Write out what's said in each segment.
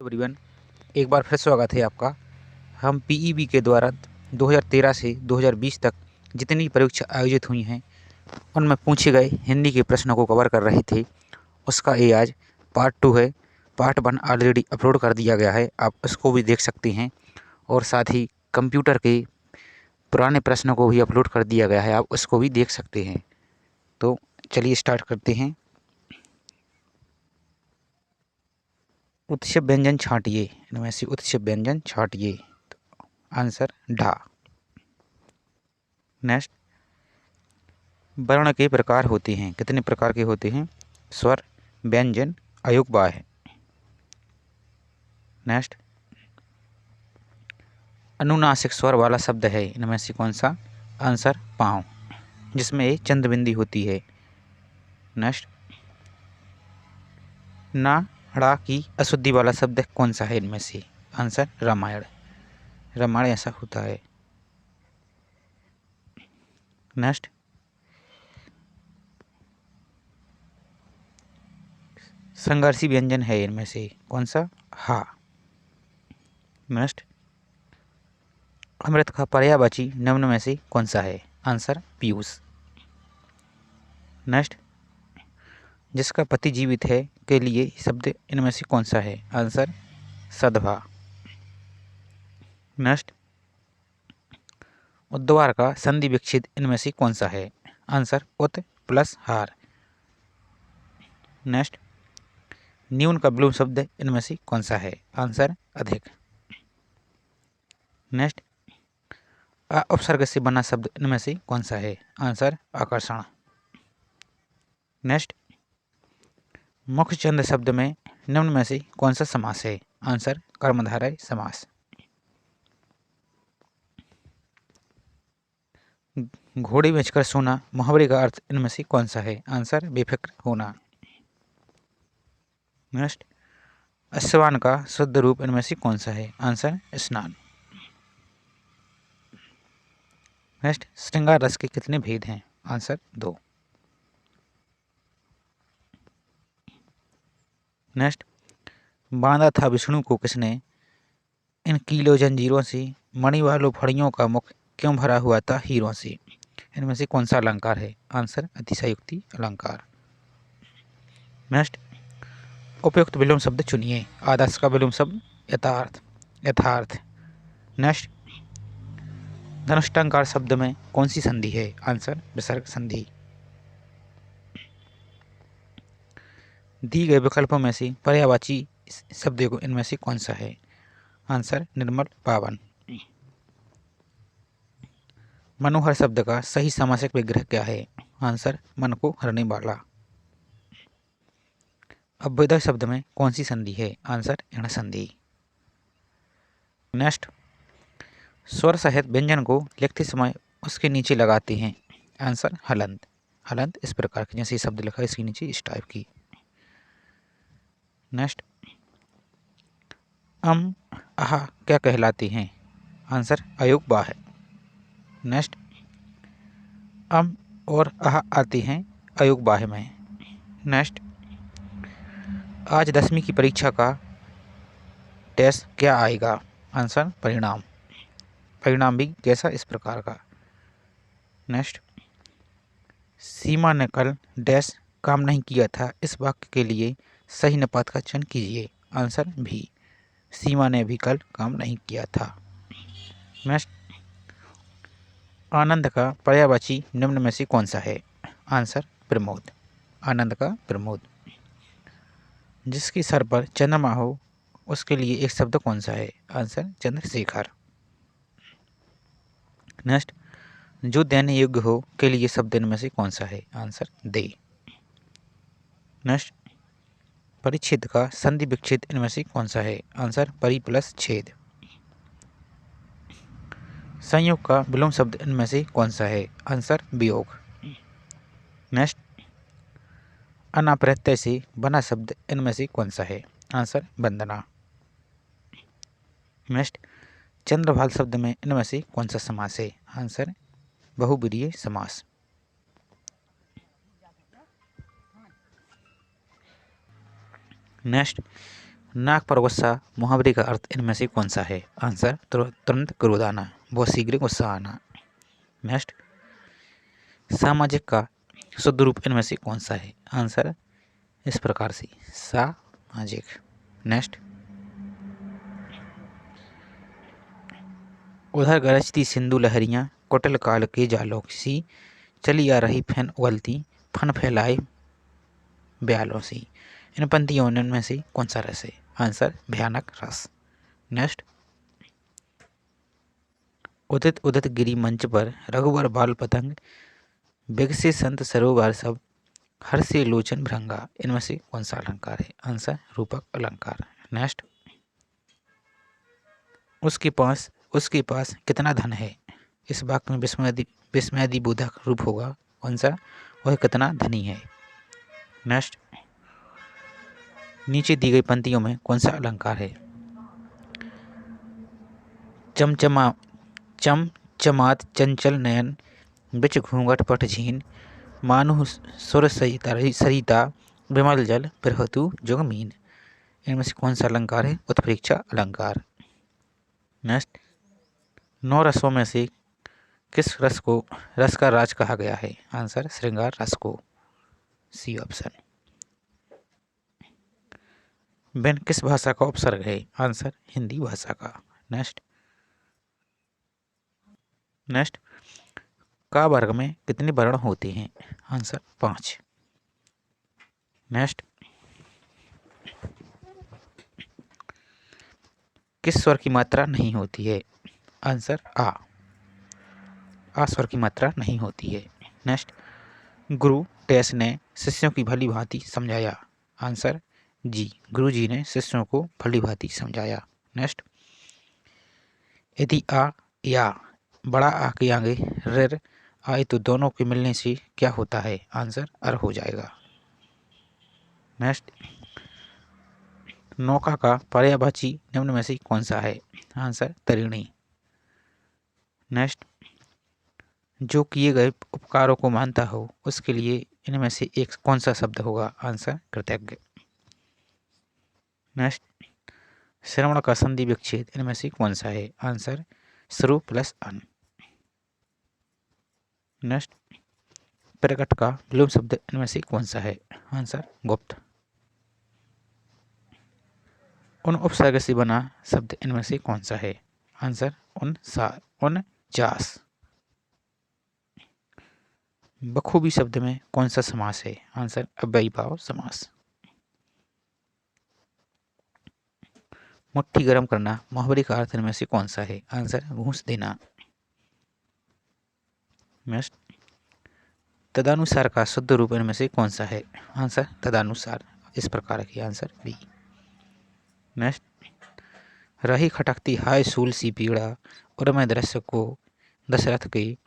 Everyone, एक बार फिर स्वागत है आपका। हम पीईबी के द्वारा 2013 से 2020 तक जितनी परीक्षा आयोजित हुई हैं उनमें पूछे गए हिंदी के प्रश्नों को कवर कर रहे थे। उसका ये आज पार्ट 2 है। पार्ट 1 ऑलरेडी अपलोड कर दिया गया है, आप उसको भी देख सकते हैं। और साथ ही कंप्यूटर के पुराने प्रश्नों को भी अपलोड कर दिया गया है, आप उसको भी देख सकते हैं। तो चलिए स्टार्ट करते हैं। उत्क्षेप व्यंजन छांटिए, इनमें से उत्क्षेप व्यंजन छांटिए। तो आंसर ढा। नेक्स्ट, वर्ण के प्रकार होते हैं, कितने प्रकार के होते हैं? स्वर, व्यंजन, अयुग्बाह्य। नेक्स्ट, अनुनासिक स्वर वाला शब्द है, इनमें से कौन सा? आंसर पाँव, जिसमें एक चंद्रबिंदी होती है। नेक्स्ट, ना ड़ा की अशुद्धि वाला शब्द कौन सा है इनमें से? आंसर रामायण, रामायण ऐसा होता है। नेक्स्ट, संघर्षी व्यंजन है इनमें से कौन सा? हा। नेक्स्ट, अमृत का पर्यायवाची निम्न में से कौन सा है? आंसर पीयूष। नेक्स्ट, जिसका पति जीवित है के लिए शब्द इनमें से कौन सा है? आंसर सद्भा। नेक्स्ट, उद्वार का संधि विच्छेद इनमें से कौन सा है? आंसर उत प्लस हार। नेक्स्ट, न्यून का विलोम शब्द इनमें से कौन सा है? आंसर अधिक। नेक्स्ट, अ उपसर्ग से बना शब्द इनमें से कौन सा है? आंसर आकर्षण। नेक्स्ट, मुख्य छंद शब्द में निम्न में से कौन सा समास है? आंसर कर्मधारय समास। घोड़े बेचकर सोना मुहावरे का अर्थ इनमें से कौन सा है? आंसर बेफिक्र होना। नेक्स्ट, अस्वान का शुद्ध रूप इनमें से कौन सा है? आंसर स्नान। नेक्स्ट, श्रृंगार रस के कितने भेद हैं? आंसर 2। नेक्स्ट, बांधा था विष्णु को किसने? इन कीलो जंजीरों से मणि वालों फड़ियों का मुख क्यों भरा हुआ था हीरों से? इनमें से कौन सा अलंकार है? आंसर अतिशयोक्ति अलंकार। नेक्स्ट, उपयुक्त विलोम शब्द चुनिए। आदर्श का विलोम शब्द यथार्थ, यथार्थ। नेक्स्ट, धनुष्टांकार शब्द में कौन सी संधि है? आंसर विसर्ग संधि। दी गए विकल्पों में से पर्यायवाची शब्द इनमें से कौन सा है? आंसर निर्मल पावन। मनोहर शब्द का सही समासिक विग्रह क्या है? आंसर मन को हरने वाला। अभ्युदय शब्द में कौन सी संधि है? आंसर ऋण संधि। नेक्स्ट, स्वर सहित व्यंजन को लिखते समय उसके नीचे लगाते हैं। आंसर हलंत, हलंत इस प्रकार के जैसे शब्द लिखा है इसके नीचे इस टाइप की। नेक्स्ट, आह क्या कहलाते हैं? आंसर अयुग्बाह्य। नेक्स्ट, और आह आते हैं अयुग्बाह्य में। नेक्स्ट, आज 10वीं की परीक्षा का टेस्ट क्या आएगा? आंसर परिणाम, परिणाम भी कैसा? इस प्रकार का। नेक्स्ट, सीमा ने कल डैश काम नहीं किया था, इस वाक्य के लिए सही अनुपात का चयन कीजिए। आंसर भी, सीमा ने भी कल काम नहीं किया था। नेक्स्ट, आनंद का पर्यायवाची निम्न में से कौन सा है? आंसर प्रमोद, आनंद का प्रमोद। जिसके सर पर चंद्रमा हो उसके लिए एक शब्द कौन सा है? आंसर चंद्रशेखर। नेक्स्ट, जो देने योग्य हो के लिए शब्द इनमें से कौन सा है? आंसर दे। नेक्स्ट, परिच्छेद का संधि विच्छेद इनमें से कौन सा है? आंसर परि प्लस छेद। संयोग का विलोम शब्द इनमें से कौन सा है? आंसर वियोग। नेक्स्ट, अनाप्रत्यय से बना शब्द इनमें से कौन सा है? आंसर वंदना। नेक्स्ट, चंद्रभाल शब्द में इनमें से कौन सा समास है? आंसर बहुब्रीहि समास। नेक्स्ट, नाक पर गुस्सा मुहावरे का अर्थ इनमें से कौन सा है? आंसर तुरंत क्रोध आना, बहुत शीघ्र गुस्सा आना। नेक्स्ट, सामाजिक का शुद्ध रूप इनमें से कौन सा है? आंसर इस प्रकार से, सामाजिक। नेक्स्ट, उधर गरजती सिंधु लहरियां कुटिल काल के जालों सी, चली आ रही फैन उगलती फन फैलाए ब्यालों सी। इन पंक्तियों में से कौन सा रस है? आंसर भयानक रस। नेक्स्ट, उदित उदित गिरी मंच पर रघुवर बाल पतंग, बिगसे संत सरोवर सब, हर से लोचन भृंगा। इनमें से कौन सा अलंकार है? आंसर रूपक अलंकार। नेक्स्ट, उसके पास कितना धन है? इस वाक्य में विस्मयादि बोधक रूप होगा। कौन सा? वह कितना धनी है। नेक्स्ट, नीचे दी गई पंक्तियों में कौन सा अलंकार है? चमचमात चंचल नयन, बिच घूंघट पट झीन, मानु सुर सरिता, विमल जल बृहतु जुगमीन। इनमें से कौन सा अलंकार है? उत्प्रेक्षा अलंकार। नेक्स्ट, 9 रसों में से किस रस का राज कहा गया है? आंसर श्रृंगार रस को, सी ऑप्शन। बेन किस भाषा का उपसर्ग है? आंसर हिंदी भाषा का। नेक्स्ट, का वर्ग में कितने वर्ण होते हैं? आंसर 5। नेक्स्ट, किस स्वर की मात्रा नहीं होती है? आंसर आ स्वर की मात्रा नहीं होती है। नेक्स्ट, गुरु टेस ने शिष्यों की भली भांति समझाया। आंसर जी, गुरु जी ने शिष्यों को भली भांति समझाया। नेक्स्ट, यदि आ या बड़ा आ के आगे ऋ आए तो दोनों के मिलने से क्या होता है? आंसर अर हो जाएगा। नेक्स्ट, नौका का पर्यायवाची निम्न में से कौन सा है? आंसर तरिणी। नेक्स्ट, जो किए गए उपकारों को मानता हो उसके लिए इनमें से एक कौन सा शब्द होगा? आंसर कृतज्ञ। नेक्स्ट, श्रवण का संधि विच्छेद इनमें से कौन सा है? आंसर श्रु प्लस अन। नेक्स्ट, प्रकट का विलोम शब्द इनमें से कौन सा है? आंसर गुप्त। उन उपसर्ग से बना शब्द इनमें से कौन सा है? आंसर 49। बखूबी शब्द में कौन सा समास है? आंसर अव्ययीभाव समास। मुट्ठी गर्म करना मुहावरे का अर्थ इनमें से कौन सा है? आंसर घूंस देना। नेक्स्ट, तदानुसार का शुद्ध रूप इनमें से कौन सा है? आंसर तदानुसार, इस प्रकार की आंसर बी। नेक्स्ट, रही खटकती हाय सूल सी पीड़ा, और मैं दृश्य को दशरथ के,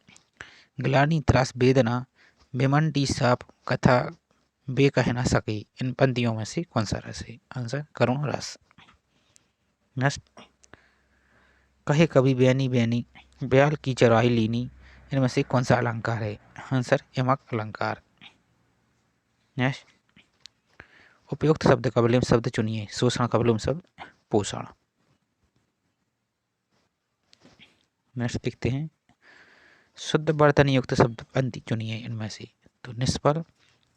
ग्लानि त्रास वेदना, बेमंटी साप कथा बे कह न सके। इन पंक्तियों में से कौन सा रस है? आंसर करुण रस। नेक्स्ट, कहे कभी बैनी बैनी, ब्याल की चराई लीनी। इनमें से कौन सा अलंकार है? आंसर यमक अलंकार। नेक्स्ट, उपयुक्त शब्द का विलोम शब्द चुनिए। शोषण का विलोम शब्द पोषण। नेक्स्ट देखते हैं, शुद्ध वर्तन युक्त शब्द पंक्ति चुनिए इनमें से। तो निष्फल,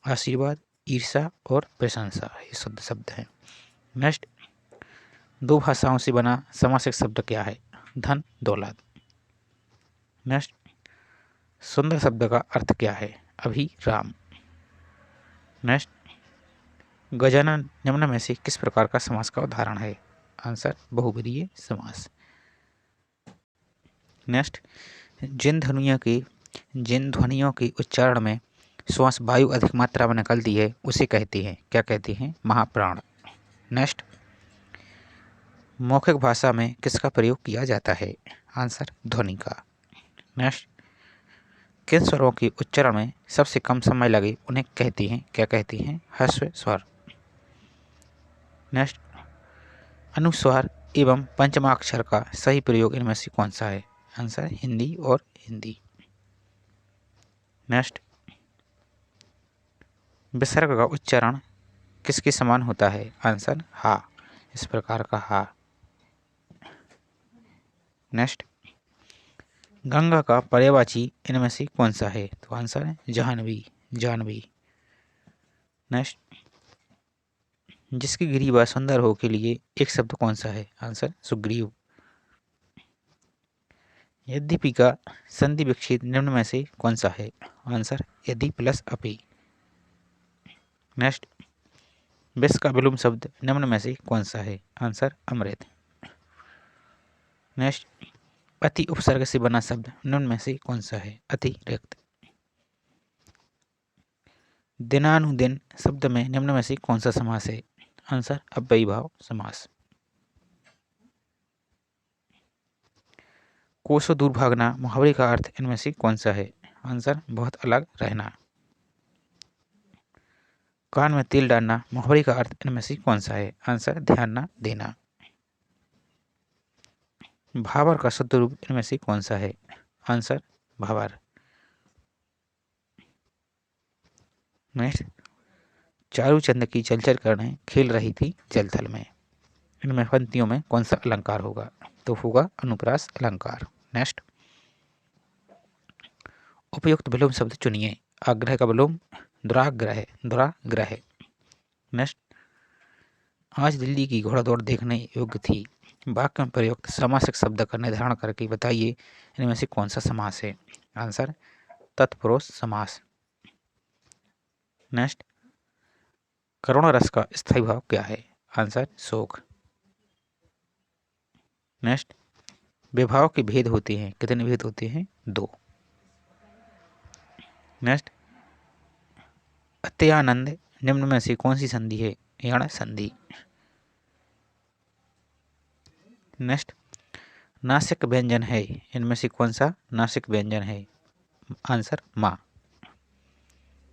आशीर्वाद, ईर्षा और प्रशंसा ये शुद्ध शब्द हैं। नेक्स्ट, 2 भाषाओं से बना समासिक शब्द क्या है? धन दौलत। नेक्स्ट, सुंदर शब्द का अर्थ क्या है? अभिराम। नेक्स्ट, गजानन निम्न में से किस प्रकार का समास का उदाहरण है? आंसर बहुब्रीहि समास। नेक्स्ट, जिन ध्वनियों के उच्चारण में श्वास वायु अधिक मात्रा में निकलती है उसे कहते हैं, क्या कहते हैं? महाप्राण। नेक्स्ट, मौखिक भाषा में किसका प्रयोग किया जाता है? आंसर ध्वनि का। नेक्स्ट, किन स्वरों के उच्चारण में सबसे कम समय लगे उन्हें कहते हैं, क्या कहते हैं? ह्रस्व स्वर। नेक्स्ट, अनुस्वार एवं पंचमाक्षर का सही प्रयोग इनमें से कौन सा है? आंसर हिंदी और हिंदी। नेक्स्ट, विसर्ग का उच्चारण किसके समान होता है? आंसर हा। इस प्रकार का हा। नेक्स्ट, गंगा का पर्यायवाची इनमें से कौन सा है? तो आंसर है जाह्नवी, जानवी। नेक्स्ट, जिसकी ग्रीवा सुंदर हो के लिए एक शब्द कौन सा है? आंसर सुग्रीव। यद्यपि का संधि विच्छेद निम्न में से कौन सा है? आंसर यदि प्लस अपि। नेक्स्ट, विष का विलोम शब्द निम्न में से कौन सा है? आंसर अमृत। नेक्स्ट, अति उपसर्ग से बना शब्द निम्न में से कौन सा है? अतिरिक्त। दिनानुदिन शब्द में निम्न में से कौन सा समास है? आंसर अव्ययीभाव समास। कोसों दूर भागना मुहावरे का अर्थ इनमें से कौन सा है? आंसर बहुत अलग रहना। कान में तेल डालना मुहावरे का अर्थ इनमें से कौन सा है? आंसर ध्यान न देना। भावर का शुद्ध रूप इनमें से कौन सा है? आंसर भावर। नेक्स्ट, चारूचंद की जलचर करें खेल रही थी जलथल में, इनमें पंक्तियों में कौन सा अलंकार होगा? तो होगा अनुप्रास अलंकार। नेक्स्ट, उपयुक्त विलोम शब्द चुनिए। आग्रह का विलोम दुराग्रह, दुराग्रह। नेक्स्ट, आज दिल्ली की घोड़ा दौड़ देखने योग्य थी, वाक्य में प्रयुक्त समासिक शब्द का निर्धारण करके बताइए इनमें से कौन सा समास है? आंसर तत्पुरुष समास। नेक्स्ट, करुणा रस का स्थायी भाव क्या है? आंसर शोक। नेक्स्ट, विभाव के भेद होते हैं, कितने भेद होते हैं? 2। नेक्स्ट, अत्यानंद निम्न में से कौन सी संधि है? यण संधि। नेक्स्ट, नासिक व्यंजन है, इनमें से कौन सा नासिक व्यंजन है? आंसर माँ।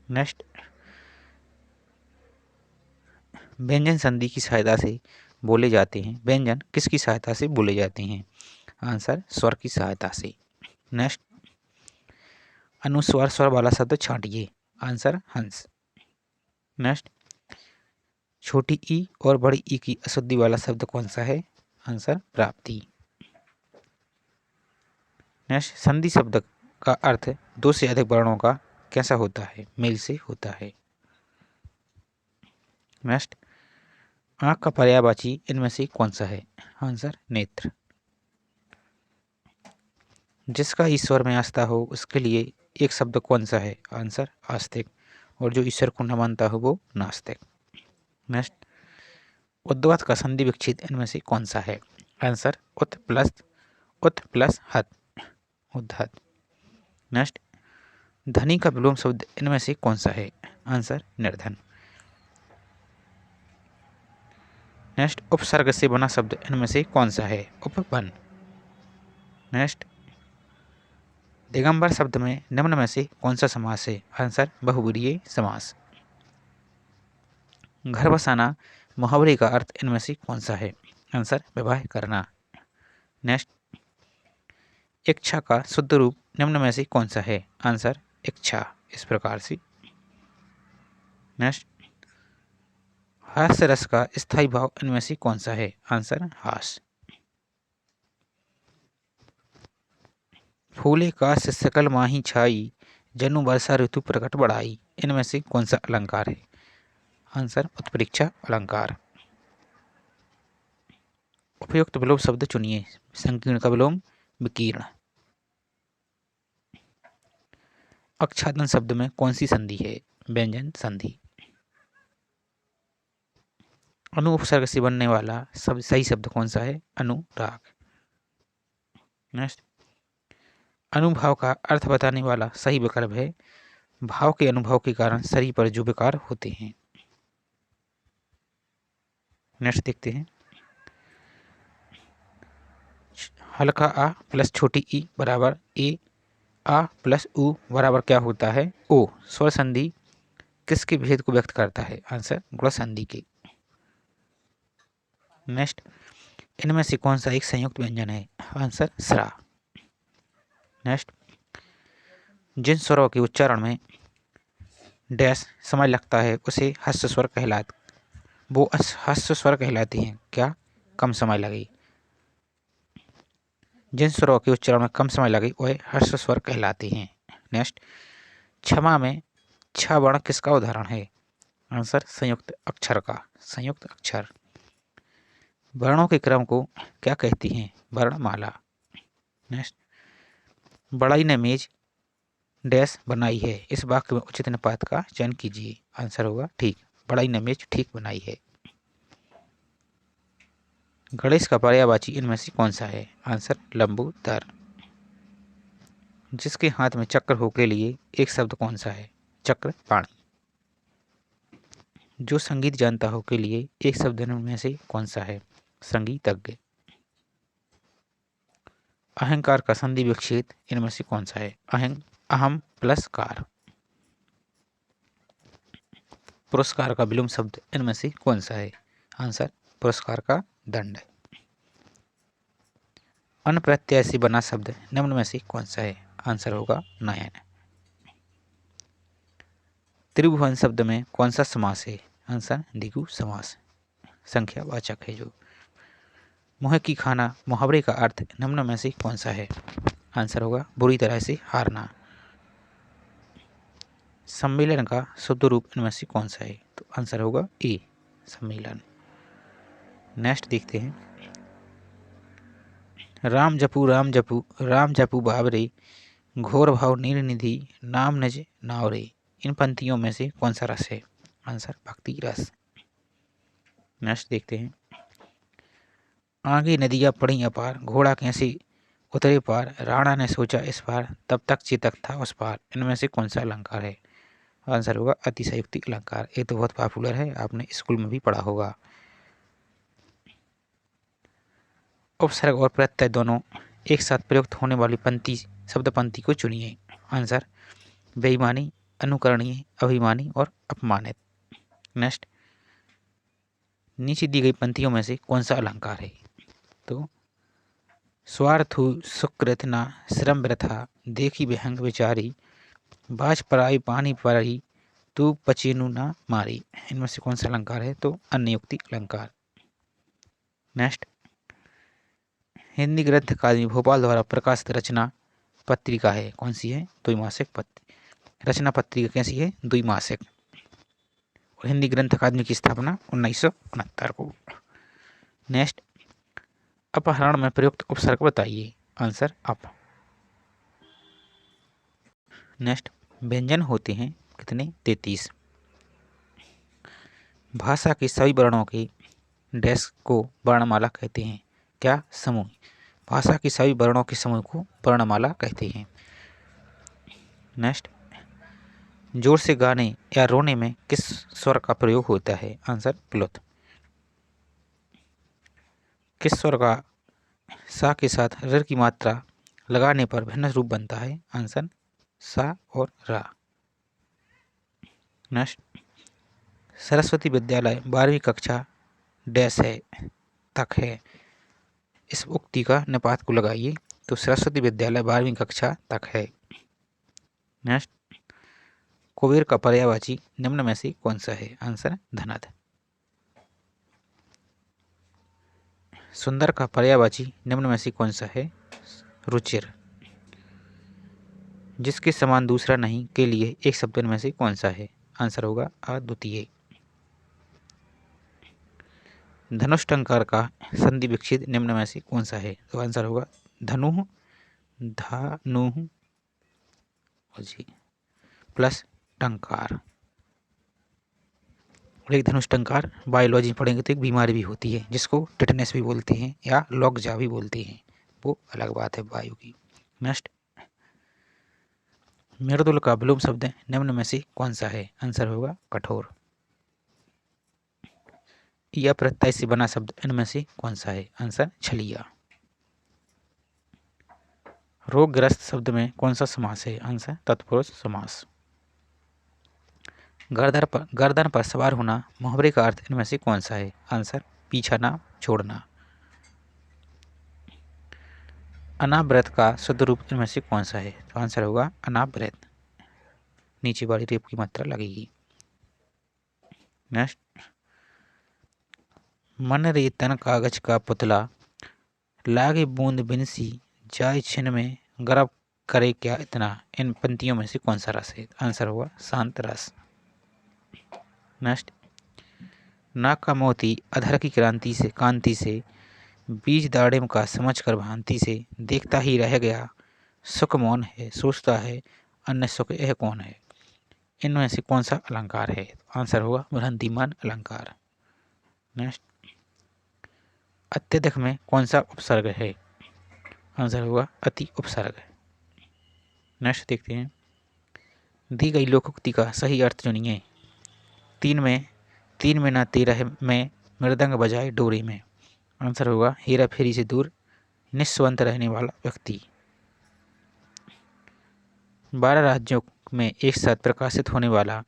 नेक्स्ट, व्यंजन संधि की सहायता से बोले जाते हैं, व्यंजन किसकी सहायता से बोले जाते हैं? आंसर स्वर की सहायता से। नेक्स्ट, अनुस्वार स्वर वाला शब्द छांटिए। आंसर हंस। नेक्स्ट, छोटी ई और बड़ी ई की अशुद्धि वाला शब्द कौन सा है? आंसर प्राप्ति। नेक्स्ट, संधि शब्द का अर्थ दो से अधिक वर्णों का कैसा होता है? मेल से होता है। नेक्स्ट, आंख का पर्यायवाची इनमें से कौन सा है? आंसर नेत्र। जिसका ईश्वर में आस्था हो उसके लिए एक शब्द कौन सा है? आंसर आस्तिक। और जो ईश्वर को न मानता हो वो नास्तिक। नेक्स्ट, उद्वात का संधि विच्छेद इनमें से कौन सा है? आंसर उत प्लस हत, उद्धत। नेक्स्ट, धनी का विलोम शब्द इनमें से कौन सा है? आंसर निर्धन। नेक्स्ट, उपसर्ग से बना शब्द इनमें से कौन सा है? उपवन। नेक्स्ट, दिगंबर शब्द में निम्न में से कौन सा समास है? आंसर बहुब्रीहि समास। घर बसाना मुहावरे का अर्थ इनमें से कौन सा है? आंसर विवाह करना। नेक्स्ट, इच्छा का शुद्ध रूप निम्न में से कौन सा है? आंसर इच्छा। इस प्रकार से। नेक्स्ट, हास्य रस का स्थायी भाव इनमें से कौन सा है? आंसर हास। फूले काश सकल माही छाई, जनु वर्षा ऋतु प्रकट बढ़ाई, इनमें से कौन सा अलंकार है? आंसर उत्प्रेक्षा अलंकार। उपयुक्त विलोम शब्द चुनिए। संकीर्ण का विलोम विकीर्ण। आच्छादन शब्द में कौन सी संधि है? व्यंजन संधि। अनु उपसर्ग से बनने वाला सब सही शब्द कौन सा है? अनुराग। नेक्स्ट, अनुभाव का अर्थ बताने वाला सही विकल्प है भाव के अनुभव के कारण शरीर पर जो विकार होते हैं। नेक्स्ट देखते हैं, हल्का आ प्लस छोटी ई बराबर ए, आ प्लस उ बराबर क्या होता है? ओ। स्वर संधि किसके भेद को व्यक्त करता है? आंसर गुण संधि के। नेक्स्ट, इनमें से कौन सा एक संयुक्त व्यंजन है? आंसर स्रा। नेक्स्ट, जिन स्वरों के उच्चारण में डैश समय लगता है उसे हस्त स्वर कहलाता वो ह्रस्व स्वर कहलाती हैं। क्या? कम समय लगे। जिन स्वरों के उच्चारण में कम समय लगे वह ह्रस्व स्वर कहलाते हैं। नेक्स्ट, क्षमा में छ वर्ण किसका उदाहरण है? आंसर, संयुक्त अक्षर का। संयुक्त अक्षर। वर्णों के क्रम को क्या कहती हैं? वर्णमाला। नेक्स्ट, बड़ाई ने मेज डैश बनाई है। इस वाक्य में उचित अनुपात का चयन कीजिए। आंसर होगा ठीक। बड़ाई ने मेज ठीक बनाई है। गणेश का पर्यायवाची इनमें से कौन सा है? आंसर, लंबोदर। जिसके हाथ में चक्र हो के लिए एक शब्द कौन सा है? चक्रपाणी। जो संगीत जानता हो के लिए एक शब्द में से कौन सा है? संगीतज्ञ। अहंकार का संधि विच्छेद इनमें से कौन सा है? अहम प्लस कार। पुरस्कार का विलोम शब्द इनमें से कौन सा है? आंसर, पुरस्कार का दंड। अनप्रत्यय से बना शब्द निम्न में से कौन सा है? आंसर होगा नयन। त्रिभुवन शब्द में कौन सा समास है? आंसर, द्विगु समास। संख्यावाचक है जो। मुँह की खाना मुहावरे का अर्थ निम्न में से कौन सा है? आंसर होगा, बुरी तरह से हारना। सम्मेलन का शुद्ध रूप इनमें से कौन सा है? तो आंसर होगा ए, सम्मेलन। नेक्स्ट देखते हैं, राम जपू बाबरे, घोर भाव नीर निधि, नाम नज नावरे। इन पंक्तियों में से कौन सा रस है? आंसर, भक्ति रस। नेक्स्ट देखते हैं, आगे नदियाँ पड़ी अपार, घोड़ा कैसे उतरे पार, राणा ने सोचा इस पार, तब तक चेतक था उस पार। इनमें से कौन सा अलंकार है? आंसर होगा अतिशयोक्ति अलंकार। ये तो बहुत पॉपुलर है, आपने स्कूल में भी पढ़ा होगा। उपसर्ग और प्रत्यय दोनों एक साथ प्रयुक्त होने वाली पंक्ति शब्द पंक्ति को चुनिए। आंसर, बेईमानी, अनुकरणीय, अभिमानी और अपमानित। नेक्स्ट, नीचे दी गई पंक्तियों में से कौन सा अलंकार है? तो स्वार्थु सुकृत ना श्रम वृथा, देखी विहंग विचारी, बाज पराई पानी पराई, तू पचेनु ना मारी। इनमें से कौन सा अलंकार है? तो अन्ययुक्ति अलंकार। नेक्स्ट, हिंदी ग्रंथ अकादमी भोपाल द्वारा प्रकाशित रचना पत्रिका है, कौन सी है? द्विमासिक रचना पत्रिका कैसी है? द्विमासिक। और हिंदी ग्रंथ अकादमी की स्थापना 1969 को। नेक्स्ट, अपहरण में प्रयुक्त उपसर्ग बताइए। Answer, up. नेक्स्ट, व्यंजन होते हैं कितने? 33। भाषा के सभी वर्णों के डैश को वर्णमाला कहते हैं। क्या? समूह। भाषा के सभी वर्णों के समूह को वर्णमाला कहते हैं। नेक्स्ट, जोर से गाने या रोने में किस स्वर का प्रयोग होता है? आंसर, प्लुत। किस स्वर का सा के साथ र की मात्रा लगाने पर भिन्न रूप बनता है? आंसर, सा और रा। नेक्स्ट, सरस्वती विद्यालय 12वीं कक्षा डैश है तक है। इस उक्ति का निपात को लगाइए। तो सरस्वती विद्यालय 12वीं कक्षा तक है। नेक्स्ट, कुबेर का पर्यायवाची निम्न में से कौन सा है? आंसर, धनद। सुंदर का पर्यायवाची निम्न में से कौन सा है? रुचिर। जिसके समान दूसरा नहीं के लिए एक शब्द में से कौन सा है? आंसर होगा अद्वितीय। धनुष टंकार का संधि विच्छेद निम्न में से कौन सा है? तो आंसर होगा धनु, धानु जी प्लस टंकार। और एक धनुष टंकार बायोलॉजी पढ़ेंगे तो एक बीमारी भी होती है जिसको टिटनेस भी बोलते हैं या लॉकजा भी बोलते हैं, वो अलग बात है वायु की। नेक्स्ट, मृदुल का विलोम शब्द निम्न में से कौन सा है? आंसर होगा कठोर। या प्रत्यय से बना शब्द इनमें से कौन सा है? आंसर, छलिया। रोगग्रस्त शब्द में कौन सा समास है? आंसर, तत्पुरुष समास। गर्दन पर सवार होना मुहावरे का अर्थ इनमें से कौन सा है? आंसर, पीछा ना छोड़ना। अनावृत का शुद्ध रूप इनमें से कौन सा है? तो आंसर होगा अनावृत। नीचे वाली रेप की मात्रा लगेगी। नेक्स्ट, मन रे तन कागज का पुतला, लागे बूंद बिनसी, जाए छिन में गर्व करे क्या इतना। इन पंक्तियों में से कौन सा रस है? आंसर होगा शांत रस। नेक्स्ट, नाक का मोती अधर की क्रांति से कांति से, बीज दाड़िम का समझ कर भांति से, देखता ही रह गया सुख मौन है, सोचता है अन्य सुख यह कौन है। इनमें से कौन सा अलंकार है? आंसर होगा बृहंतिमान अलंकार। नेक्स्ट, अत्यधिक में कौन सा उपसर्ग है? आंसर होगा अति उपसर्ग। नेक्स्ट देखते हैं, दी गई लोकोक्ति का सही अर्थ चुनिए। तीन में ना तेरह में मृदंग बजाए डोरी में। आंसर होगा हेरा फेरी से दूर निस्वंत रहने वाला व्यक्ति। 12 राज्यों में एक साथ प्रकाशित होने वाला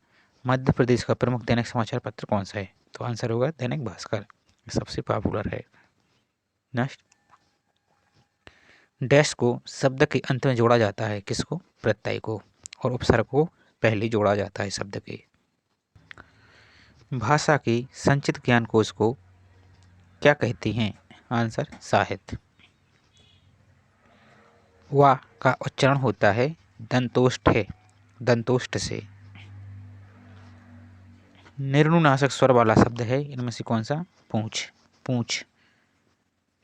मध्य प्रदेश का प्रमुख दैनिक समाचार पत्र कौन सा है? तो आंसर होगा दैनिक भास्कर, सबसे पॉपुलर है। नेक्स्ट, डैश को शब्द के अंत में जोड़ा जाता है, किसको? प्रत्यय को, और उपसर्ग को पहले जोड़ा जाता है शब्द के। भाषा के संचित ज्ञान कोश को क्या कहते हैं? आंसर साहित्य। वा का उच्चारण होता है दंतोष्ठ है, दंतोष्ठ से। निर्नुनासिक स्वर वाला शब्द है इनमें से कौन सा? पूंछ, पूंछ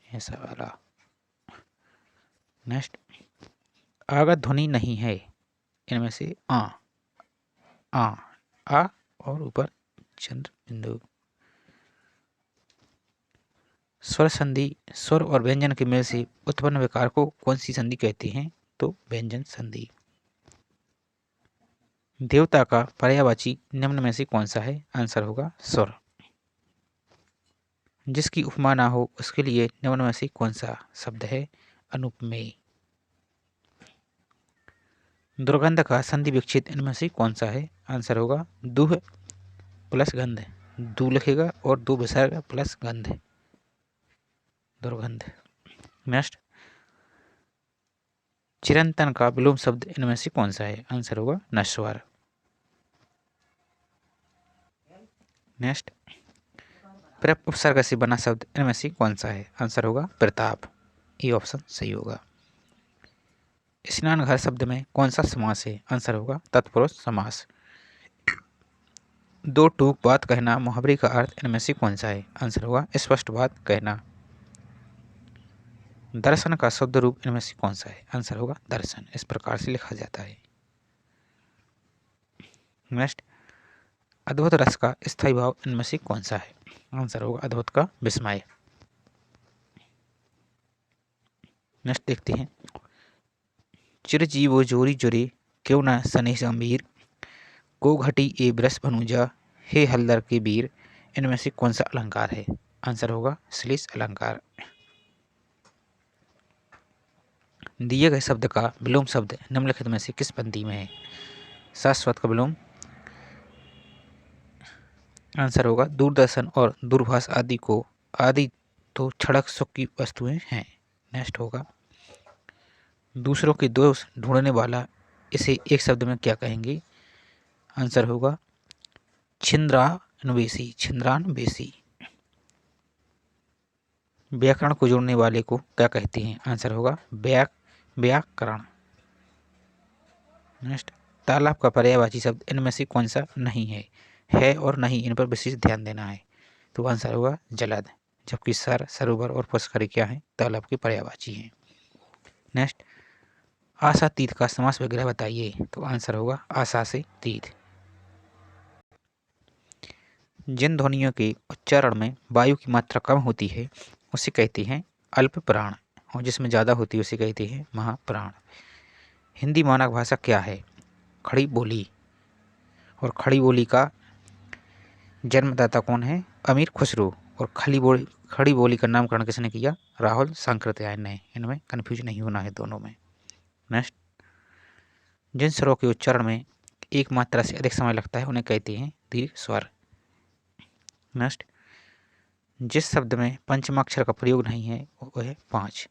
ऐसा वाला। नेक्स्ट, आगत ध्वनि नहीं है इनमें से आ और ऊपर चंद्र बिंदु। स्वर संधि स्वर और व्यंजन के मेल से उत्पन्न विकार को कौन सी संधि कहते हैं? तो व्यंजन संधि। देवता का पर्यायवाची निम्न में से कौन सा है? आंसर होगा स्वर। जिसकी उपमा ना हो उसके लिए निम्न में से कौन सा शब्द है? अनुपमेय। दुर्गंध का संधि विच्छेद इनमें से कौन सा है? आंसर होगा दुह प्लस गंध, दू लिखेगा और दो विसर्ग प्लस गंध, दुर्गंध। नेक्स्ट, चिरंतन का विलोम शब्द इनमें से कौन सा है? आंसर होगा नश्वर। नेक्स्ट, प्रप उपसर्ग से बना शब्द इनमें से कौन सा है? आंसर होगा प्रताप, ये ऑप्शन सही होगा। स्नान घर शब्द में कौन सा समास है? आंसर होगा तत्पुरुष समास। दो टूक बात कहना मुहावरे का अर्थ इनमें से कौन सा है? आंसर होगा स्पष्ट बात कहना। दर्शन का शुद्ध रूप इनमें से कौन सा है? आंसर होगा दर्शन, इस प्रकार से लिखा जाता है। नेक्स्ट, अद्भुत रस का स्थायी भाव इनमें से कौन सा है? आंसर होगा अद्भुत का विस्मय। नेक्स्ट देखते हैं, चिरजीवो जोरी जुरे क्यों न सने गंभीर, को घटी ए ब्रस भनुजा हे हल्दर के वीर। इनमें से कौन सा अलंकार है? आंसर होगा श्लेष अलंकार। दिए गए शब्द का विलोम शब्द निम्नलिखित में से किस पंक्ति में है? शाश्वत का विलोम आंसर होगा दूरदर्शन और दूरभाष आदि को, आदि तो क्षणिक सुख की वस्तुएं हैं। नेक्स्ट होगा, दूसरों के दोष ढूंढने वाला इसे एक शब्द में क्या कहेंगे? आंसर होगा छिंद्रान्वेषी, छिंद्रान्वेषी। व्याकरण को जोड़ने वाले को क्या कहते हैं? आंसर होगा व्याकरण। नेक्स्ट, तालाब का पर्यायवाची शब्द इनमें से कौन सा नहीं है और नहीं, इन पर विशेष ध्यान देना है। तो आंसर होगा जलद, जबकि सर, सरोवर और पुष्कर क्या है? तालाब के पर्यायवाची हैं। नेक्स्ट, आशा तीत का समास विग्रह बताइए। तो आंसर होगा आशा से तीत। जिन ध्वनियों के उच्चारण में वायु की मात्रा कम होती है उसे कहते हैं अल्प प्राण, और जिसमें ज़्यादा होती है उसे कहते हैं महाप्राण। हिंदी मानक भाषा क्या है? खड़ी बोली, और खड़ी बोली का जन्मदाता कौन है? अमीर खुसरो। और खड़ी बोली का नामकरण किसने किया? राहुल सांकृत्यायन ने। इनमें कन्फ्यूज नहीं होना है दोनों में। नेक्स्ट, जिन स्वरों के उच्चारण में एक मात्रा से अधिक समय लगता है उन्हें कहते हैं दीर्घ स्वर। नेक्स्ट, जिस शब्द में पंचमाक्षर का प्रयोग नहीं है वह है 5।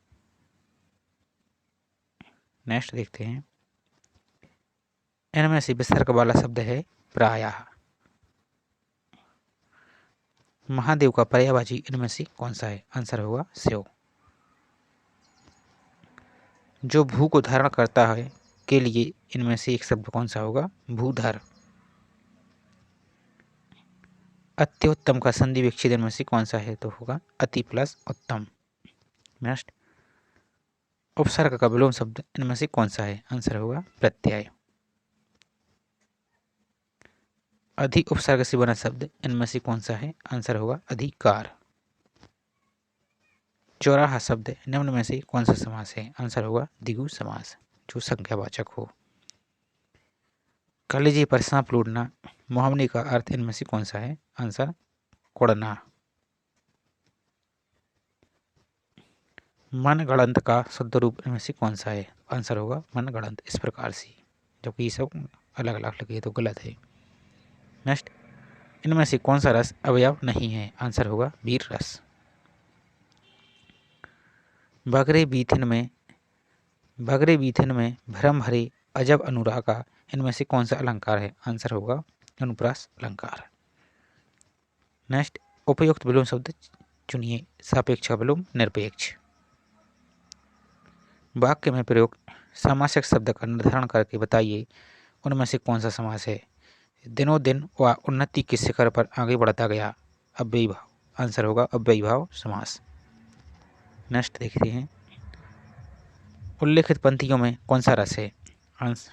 नेक्स्ट देखते हैं, इनमें से विसर्ग वाला शब्द है प्रायः। महादेव का पर्यायवाची इनमें से कौन सा है? आंसर होगा शिव। जो भू को धारण करता है के लिए इनमें से एक शब्द कौन सा होगा? भूधर। अत्युत्तम का संधि विच्छेद इनमें से कौन सा है? तो होगा अति प्लस उत्तम। नेक्स्ट, उपसर्ग का विलोम शब्द इनमें से कौन सा है? आंसर होगा प्रत्यय। अधिक उपसर्ग से बना शब्द इनमें से कौन सा है? आंसर होगा अधिकार। चौराहा शब्द निम्न में से कौन सा समास है? आंसर होगा द्विगु समास, जो संख्यावाचक हो। कलेजे पर सांप लूटना मुहावरे का अर्थ इनमें से कौन सा है? आंसर कुड़ना। मनगढ़ंत का शुद्ध रूप इनमें से कौन सा है? आंसर होगा मनगढ़ंत। इस प्रकार से, जबकि ये सब अलग अलग लगे तो गलत है। नेक्स्ट, इनमें से कौन सा रस अवयव नहीं है? आंसर होगा वीर रस। बगरे बीथिन में भ्रम भरे अजब अनुरागा इनमें से कौन सा अलंकार है? आंसर होगा अनुप्रास अलंकार। नेक्स्ट, उपयुक्त विलोम शब्द चुनिए। सापेक्ष का विलोम निरपेक्ष। वाक्य में प्रयुक्त समासक शब्द का निर्धारण करके बताइए उनमें से कौन सा समास है? दिनों दिन वह उन्नति के शिखर पर आगे बढ़ता गया। अव्ययी भाव। आंसर होगा अव्ययी भाव समास। नेक्स्ट देखते हैं, उल्लेखित पंक्तियों में कौन सा रस है? आंसर,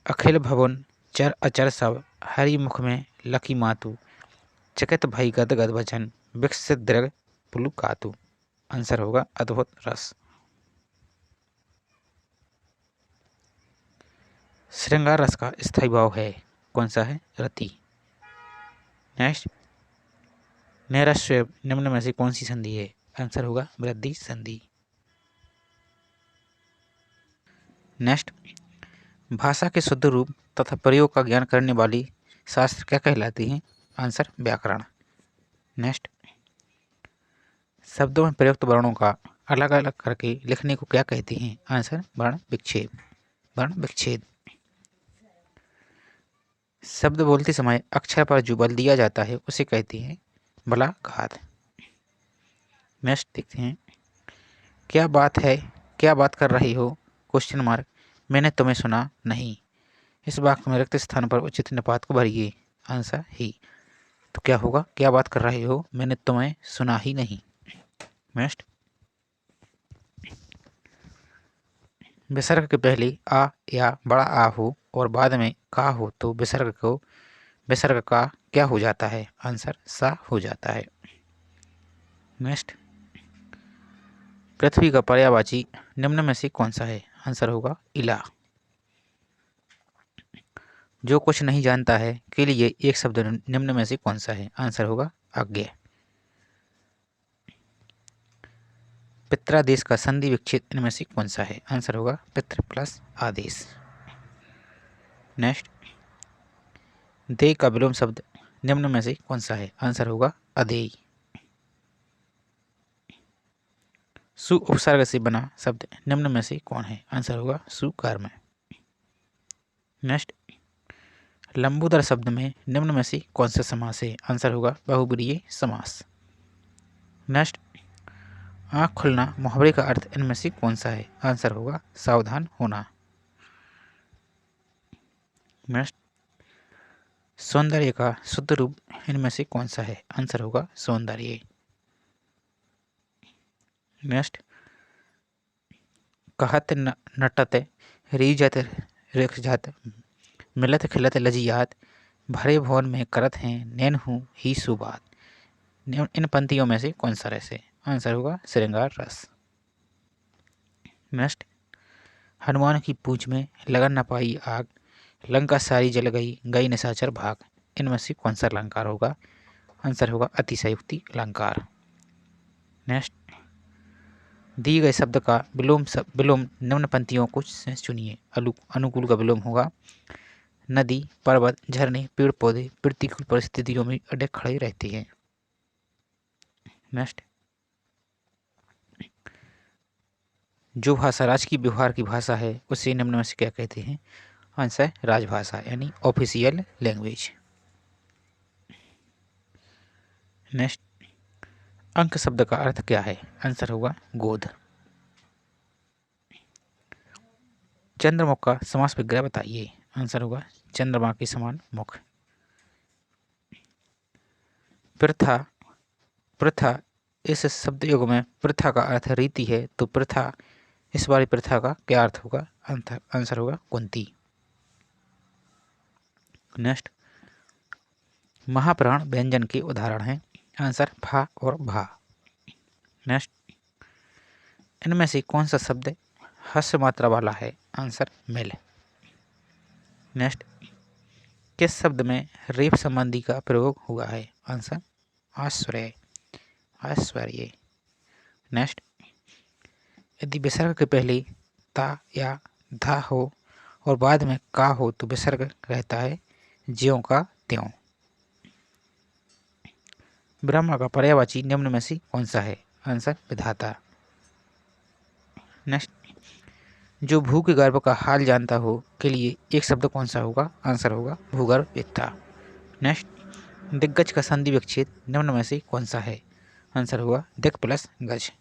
अखिल भवन चर अचर सब हरि मुख में लकी मातु चकित भई गदगद वचन विकसित दृग पुलु कातु। आंसर होगा अद्भुत रस। श्रृंगार रस का स्थायी भाव है कौन सा है? रति। नेक्स्ट, नैराश्य निम्न में से कौन सी संधि है? आंसर होगा वृद्धि संधि। नेक्स्ट, भाषा के शुद्ध रूप तथा प्रयोग का ज्ञान करने वाली शास्त्र क्या कहलाती हैं? आंसर व्याकरण। नेक्स्ट, शब्दों में प्रयुक्त वर्णों का अलग अलग करके लिखने को क्या कहते हैं? आंसर वर्ण विक्षेप। वर्ण विच्छेद। शब्द बोलते समय अक्षर पर जो बल दिया जाता है उसे कहते हैं बलाघात। नेक्स्ट देखते हैं, क्या बात है, क्या बात कर रही हो? क्वेश्चन मार्क, मैंने तुम्हें सुना नहीं। इस वाक्य में रिक्त स्थान पर उचित निपात को भरिए। आंसर ही। तो क्या होगा? क्या बात कर रहे हो, मैंने तुम्हें सुना ही नहीं। नेक्स्ट, विसर्ग के पहले आ या बड़ा आ हो और बाद में का हो तो विसर्ग का क्या हो जाता है? आंसर सा हो जाता है। नेक्स्ट, पृथ्वी का पर्यायवाची निम्न में से कौन सा है? आंसर होगा इला। जो कुछ नहीं जानता है के लिए एक शब्द निम्न में से कौन सा है? आंसर होगा अज्ञ। पित्रादेश का संधि विच्छेद इनमें से कौन सा है? आंसर होगा पितृ प्लस आदेश। नेक्स्ट, दे का विलोम शब्द निम्न में से कौन सा है? आंसर होगा अदेय। सु उपसर्ग से बना शब्द निम्न में से कौन है? आंसर होगा सुकर्म। नेक्स्ट, लंबोदर शब्द में निम्न में से कौन सा समास है? आंसर होगा बहुब्रीहि समास। नेक्स्ट, आँख खुलना मुहावरे का अर्थ इनमें से कौन सा है? आंसर होगा सावधान होना। नेक्स्ट, सौंदर्य का शुद्ध रूप इनमें से कौन सा है? आंसर होगा सौंदर्य। नेक्स्ट, कहत नटत रीजत रिखजत मिलत खिलत लजियात भरे भवन में करत हैं नैनहु ही सुबात। इन पंक्तियों में से कौन सा रस है? आंसर होगा श्रृंगार रस। नेक्स्ट, हनुमान की पूंछ में लगन न पाई आग लंका सारी जल गई गई निशाचर भाग। इनमें से कौन सा अलंकार होगा? आंसर होगा अतिशयोक्ति अलंकार। नेक्स्ट, दिए गए शब्द का विलोम निम्न पंक्तियों को चुनिए। अनुकूल का विलोम होगा नदी, पर्वत, झरने, पेड़ पौधे प्रतिकूल परिस्थितियों में अड़े खड़े रहते हैं। नेक्स्ट, जो भाषा राजकीय व्यवहार की भाषा है उसे निम्न में से क्या कहते हैं? आंसर राजभाषा यानी ऑफिशियल लैंग्वेज। नेक्स्ट, अंक शब्द का अर्थ क्या है? आंसर होगा गोद। चंद्रमुख का समास विग्रह बताइए। आंसर होगा चंद्रमा के समान मुख। प्रथा, प्रथा इस शब्द युग में प्रथा का अर्थ रीति है, तो प्रथा इस वाली प्रथा का क्या अर्थ होगा? आंसर होगा कुंती। नेक्स्ट, महाप्राण व्यंजन के उदाहरण हैं। आंसर फा और भा। नेक्स्ट, इनमें से कौन सा शब्द हस्य मात्रा वाला है? आंसर मिल। नेक्स्ट, किस शब्द में रेप संबंधी का प्रयोग हुआ है? आंसर आश्रय, आश्वर्य। नेक्स्ट, यदि विसर्ग के पहले ता या धा हो और बाद में का हो तो विसर्ग रहता है ज्यों का त्यों। ब्रह्मा का पर्यायवाची निम्न में से कौन सा है? आंसर विधाता। नेक्स्ट, जो भू के गर्भ का हाल जानता हो के लिए एक शब्द कौन सा होगा? आंसर होगा भूगर्भवेत्ता। नेक्स्ट, दिग्गज का संधि विच्छेद निम्न में से कौन सा है? आंसर होगा दिक् प्लस गज।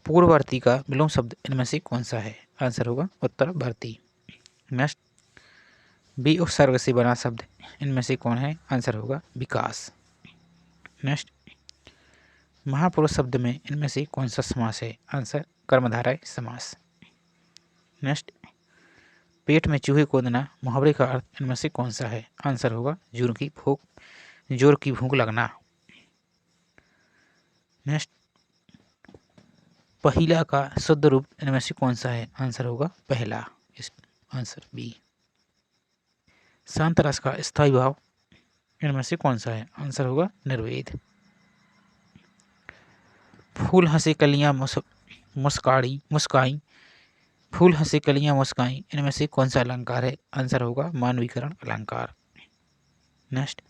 पूर्ववर्ती का विलोम शब्द इनमें से कौन सा है? आंसर होगा उत्तरवर्ती। नेक्स्ट, बी उपसर्ग से बना शब्द इनमें से कौन है? आंसर होगा विकास। नेक्स्ट, महापुरुष शब्द में इनमें से कौन सा समास है? आंसर कर्मधारय समास। नेक्स्ट, पेट में चूहे कूदना मुहावरे का अर्थ इनमें से कौन सा है? आंसर होगा जोर की भूख लगना। नेक्स्ट, पहिला का शुद्ध रूप इनमें से कौन सा है? आंसर होगा पहला। Answer B. शांत रस का स्थायी भाव इनमें से कौन सा है? आंसर होगा निर्वेद। फूल हंसे कलियां मुस्काई, फूल हंसे कलियां मुस्काई इनमें से कौन सा अलंकार है? आंसर होगा मानवीकरण अलंकार। नेक्स्ट,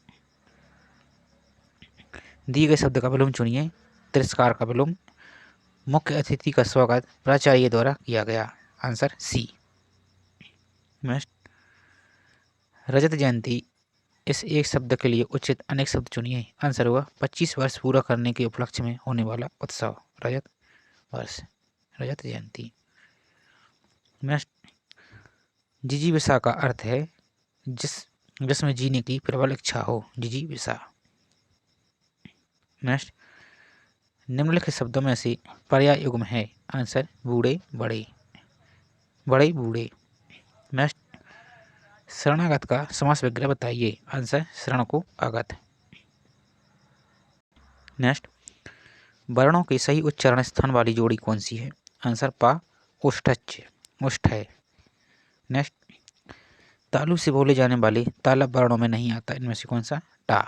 दिए गए शब्द का विलोम चुनिए। तिरस्कार का विलोम, मुख्य अतिथि का स्वागत प्राचार्य द्वारा किया गया। Answer C. नेक्स्ट, रजत जयंती इस एक शब्द के लिए उचित अनेक शब्द चुनिए। आंसर होगा 25 वर्ष पूरा करने के उपलक्ष्य में होने वाला उत्सव, रजत वर्ष, रजत जयंती। नेक्स्ट, जिजीविषा का अर्थ है जिसमें जीने की प्रबल इच्छा हो, जिजीविषा। नेक्स्ट, निम्नलिखित शब्दों में से पर्याय युग्म है। आंसर बूढ़े बड़े, बड़े बूढ़े। नेक्स्ट, शरणागत का समास विग्रह बताइए। आंसर शरण को आगत। नेक्स्ट, वर्णों के सही उच्चारण स्थान वाली जोड़ी कौन सी है? आंसर पा उष्ठच, उष्ठ है। नेक्स्ट, तालु से बोले जाने वाले तालव्य वर्णों में नहीं आता इनमें से कौन सा? टा,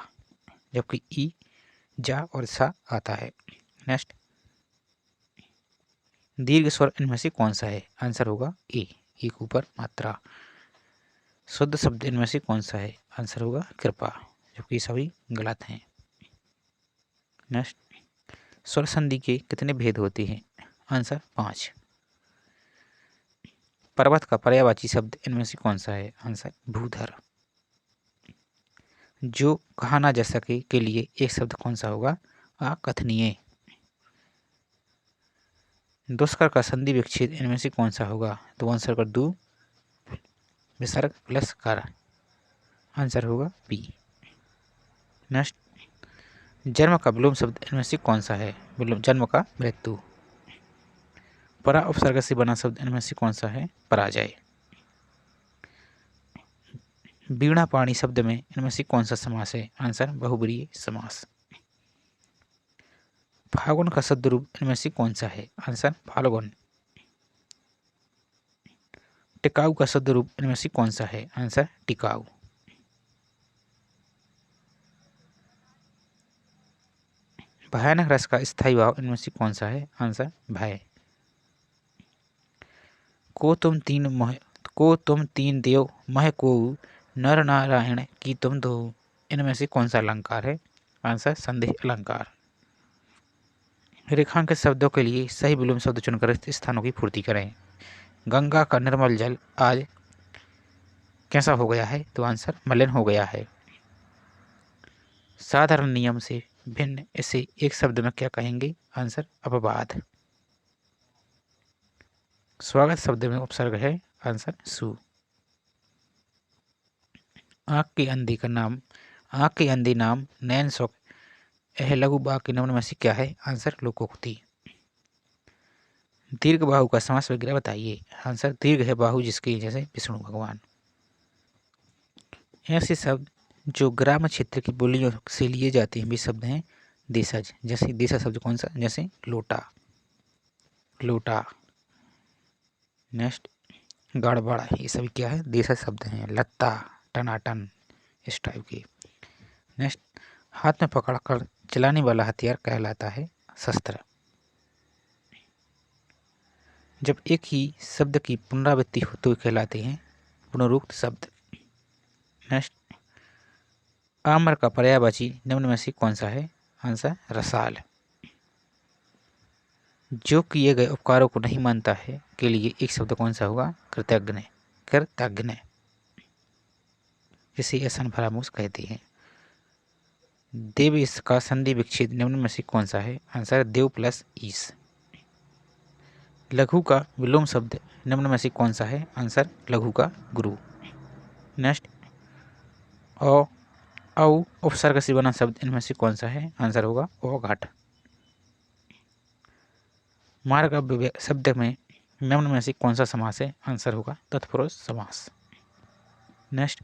जबकि ई, जा और सा आता है। नेक्स्ट, दीर्घ स्वर इनमें से कौन सा है? आंसर होगा ए, एक ऊपर मात्रा। शुद्ध शब्द इनमें से कौन सा है? आंसर होगा कृपा, जबकि सभी गलत हैं। नेक्स्ट, स्वर संधि के कितने भेद होते हैं? आंसर 5। पर्वत का पर्यायवाची शब्द इनमें से कौन सा है? आंसर भूधर। जो कहा ना जा सके के लिए एक शब्द कौन सा होगा? अकथनीय। दुष्कर का संधि विच्छेद इनमें से कौन सा होगा? तो आंसर कर दू विसर्ग प्लस कर, आंसर होगा बी। नेक्स्ट, जन्म का विलोम शब्द इनमें से कौन सा है? जन्म का मृत्यु। परा उपसर्ग से बना शब्द इनमें से कौन सा है? पराजय। वीणा पाणी शब्द में इनमें से कौन सा समास है? आंसर बहुब्रीहि समास। फागुन का शब्द रूप इनमें से कौन सा है? आंसर फाल्गुन। टिकाऊ का शब्द रूप इनमें से कौन सा है? आंसर टिकाऊ। भयानक रस का स्थायी भाव इनमें से कौन सा है? आंसर भय। को तुम तीन देव मह को नर नारायण की तुम दो इनमें से कौन सा अलंकार है? आंसर संदेह अलंकार। रेखांकित शब्दों के लिए सही विलोम शब्द चुनकर रिक्त स्थानों की पूर्ति करें। गंगा का निर्मल जल आज कैसा हो गया है? तो आंसर मलिन हो गया है। साधारण नियम से भिन्न इसे एक शब्द में क्या कहेंगे? आंसर अपवाद। स्वागत शब्द में उपसर्ग है, आंसर सु। आँख के अंधे का नाम, आँख के अंधे नाम नैन शौक, यह लघु वाक्य निम्न में से क्या है? आंसर लोकोक्ति। दीर्घ बाहु का समास वगैरह बताइए। आंसर दीर्घ है बाहु जिसके, जैसे विष्णु भगवान। ऐसे शब्द जो ग्राम क्षेत्र की बोलियों से लिए जाते हैं वे शब्द हैं देशज। जैसे देशज शब्द कौन सा? जैसे लोटा, लोटा। नेक्स्ट गड़बड़, ये सभी क्या है? देशज शब्द हैं। लत्ता, टनाटन, इस टाइप के। नेक्स्ट हाथ में पकड़कर चलाने वाला हथियार कहलाता है शस्त्र। जब एक ही शब्द की पुनरावृत्ति हो तो कहलाते हैं पुनरुक्त शब्द। नेक्स्ट आम्र का पर्यायवाची निम्न में से कौन सा है? आंसर रसाल। जो किए गए उपकारों को नहीं मानता है के लिए एक शब्द कौन सा होगा? कृतज्ञ, कृतज्ञ, जिसे ऐसा फरामोश कहते हैं। देव इसका संधि विच्छेद निम्न में से कौन सा है? आंसर देव प्लस ईस। लघु का विलोम शब्द निम्न में से कौन सा है? आंसर लघु का गुरु। नेक्स्ट औ उपसर्ग से बना शब्द इनमें से कौन सा है? आंसर होगा औघट। मार्ग शब्द में निम्न में से कौन सा समास है? आंसर होगा तत्पुरुष समास। नेक्स्ट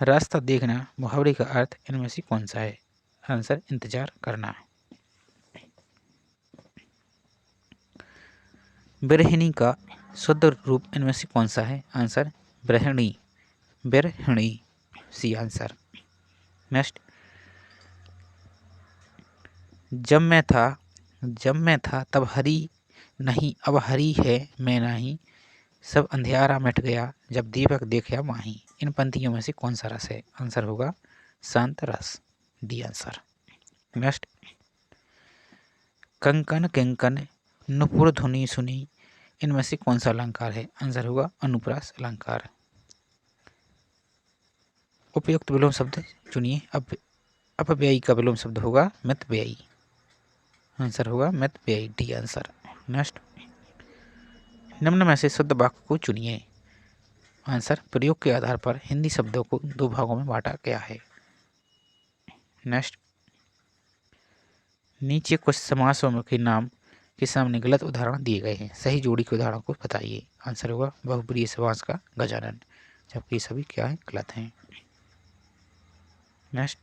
रास्ता देखना मुहावरे का अर्थ इनमें से कौन सा है? आंसर इंतजार करना। बिरहिणी का शुद्ध रूप इनमें से कौन सा है? आंसर ब्रहिणी, बिरहिणी, सी आंसर। नेक्स्ट जब मैं था तब हरी नहीं, अब हरी है मैं नहीं, सब अंधियारा मिट गया जब दीपक देखा माही। इन पंक्तियों में से कौन सा रस है? आंसर होगा शांत रस, D answer. Next Konkan किंकन Nupur धुनी सुनी, इनमें से कौन सा अलंकार है? आंसर होगा अनुप्रास अलंकार। उपयुक्त विलोम शब्द चुनिए। अपव्ययी का विलोम शब्द होगा मितव्ययी, आंसर होगा मितव्ययी, डी आंसर। नेक्स्ट निम्न में से शुद्ध वाक्य को चुनिए। आंसर प्रयोग के आधार पर हिंदी शब्दों को दो भागों में बांटा गया है। नेक्स्ट नीचे कुछ समासों के नाम के सामने गलत उदाहरण दिए गए हैं, सही जोड़ी के उदाहरण को बताइए। आंसर होगा बहुप्रिय समास का गजानन, जबकि सभी क्या है? गलत हैं। नेक्स्ट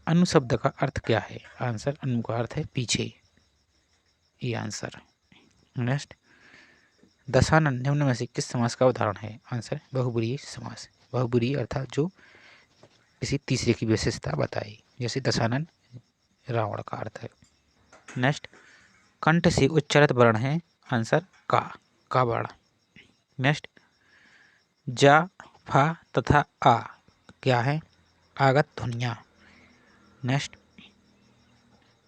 अनु शब्द का अर्थ क्या है? आंसर अनु का अर्थ है पीछे, ये आंसर। नेक्स्ट दशानन निम्न में से किस समास का उदाहरण है? आंसर बहुब्रीहि समास। बहुब्रीहि अर्थात जो किसी तीसरे की विशेषता बताए, जैसे दशानन रावण का अर्थ है। नेक्स्ट कंठ से उच्चारित वर्ण है, आंसर का वर्ण। नेक्स्ट जा, फा तथा आ क्या है? आगत ध्वनियाँ। नेक्स्ट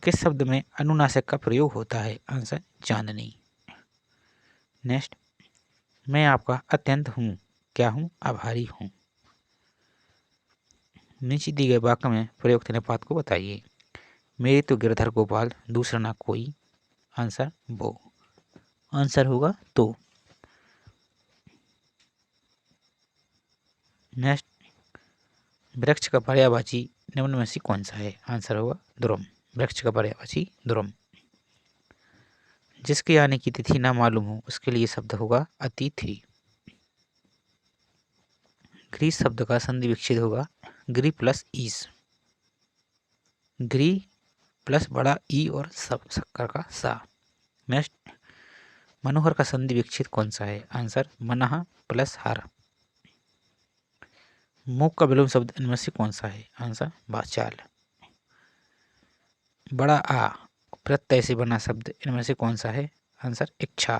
किस शब्द में अनुनासिक का प्रयोग होता है? आंसर चांदनी। नेक्स्ट मैं आपका अत्यंत हूँ, क्या हूँ? आभारी हूँ। नीचे दी गए वाक्य में प्रयुक्त निपात को बताइए। मेरे तो गिरधर गोपाल दूसरा ना कोई, आंसर वो, आंसर होगा तो। नेक्स्ट वृक्ष का पर्यायवाची निम्न में से कौन सा है? आंसर होगा ध्रुम, वृक्ष का पर्यायवाची ध्रुम। जिसके आने की तिथि ना मालूम हो उसके लिए शब्द होगा अतिथि। ग्रीस शब्द का संधि विच्छेद होगा ग्री प्लस ईस, ग्री प्लस बड़ा ई और शक्कर का सा। नेक्स्ट मनोहर का संधि विच्छेद कौन सा है? आंसर मनः प्लस हर। मूक का विलोम शब्द इनमें से कौन सा है? आंसर वाचाल। बड़ा आ प्रत्यय से बना शब्द इनमें से कौन सा है? आंसर इच्छा।